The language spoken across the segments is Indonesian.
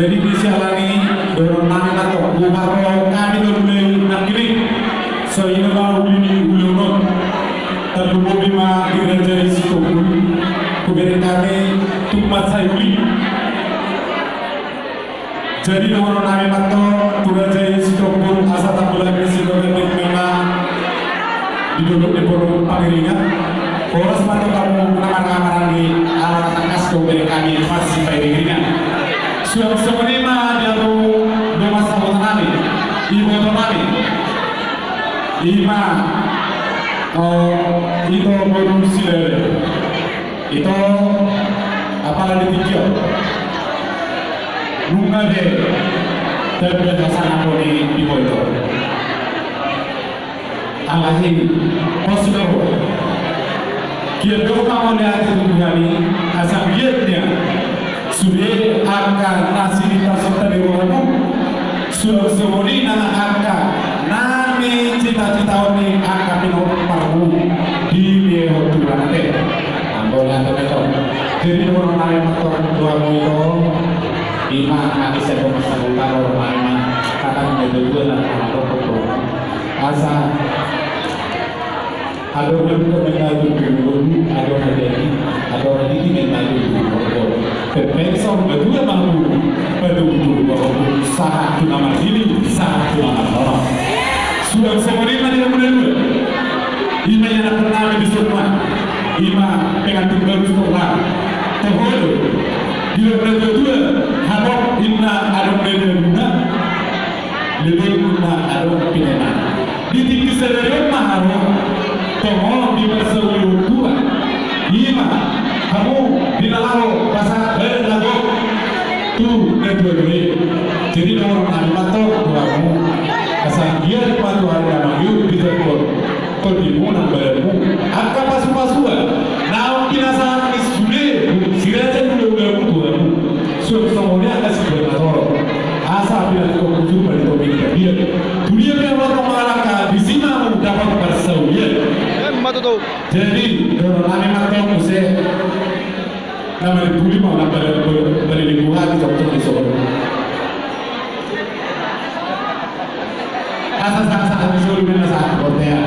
Jadi bisa lagi dorong nami atau bukaro kami dorong nakiri. So ini mau ini ulunot. Terbuka bima dirajai situ. Kuberi kami tumat sayuri. Jadi dorong nami atau dirajai situ pun asal tak boleh situ dengan memang diduduk di porong pangiringan. Koras mata kamu kamar-kamar di alat atas kuberi kami masih pangiringan. Sudah sebenarnya dia tu dua sahuta kami, ibu kami, itu belum siler, itu apalagi tiga, bunga deh, terbiasa sangat di ibu itu. Alahin, positif. Kita doa melihat itu kami, asal giatnya. Sudah akan nasi di tasota di rumahmu, sudah semudi nana akan nami cita-cita ini akan minum parboru di dohot nanti. Ambil yang itu. Jadi orang lain atau dua itu, lima nanti saya memasang kalau orang kata menjadi dua dan atau foto. Asal ada orang yang mengajar dulu, ada orang yang mengajar dulu. Perfection berdua mampu berdua bahwa satu nama ini satu nama orang. Sudah semuanya dia benar. Ima yang pertama di semua, ima pengantin baru semua. Terhulu dia berdua harap inna ada berdua, lebih inna ada pinena. Di tinggi sederhana harap terhulu di bersama dua. Ima kamu dinalau pasal lagu tu kedua-dua. Jadi orang nanti atau kamu asal dia dipandu hari yang bisa kau dimunang badanmu. Angka pasu-pasuan. Nah binasa isule sirajan dulu kamu. So semuanya akan sebenarnya asal bila kau jumpa di topik dia. Dunia yang orang mengalahkan di sini dapat bersaudara. Jadi orang nanti atau musik nama dibuli mau nampak dari lingkungan waktu di Solo. Asal-asal di Solo mana saat Korea.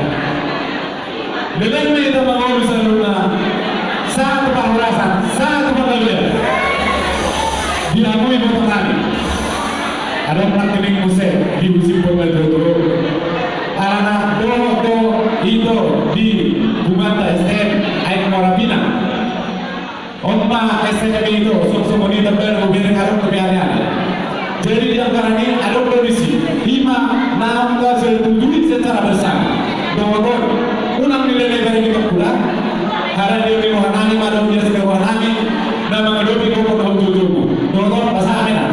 Dengan kita mau misalnya satu pahurasan, satu pengalian. Diakui bertani. Ada praktik musik di musim pembantu. Anak dohot itu di STM Aek Muara Pinang. Omba STM itu semua ini terbaru biar harus kebiasaan. Jadi di antara ini ada kondisi 5, 6, 7 secara besar. Dohot unang nilai dari kita pulang. Karena dia di Mangadopi ada ujian di Mangadopi dan Mangadopi itu tahun 7. Dohot bahasa Amena.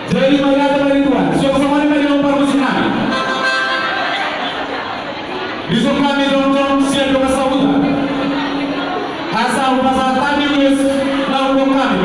Jadi melihat dari Tuhan, semua ini menjadi permusuh kami. Disuruh kami dorong siap dengan sahuta. Asal pasal tadi tulis naung kami,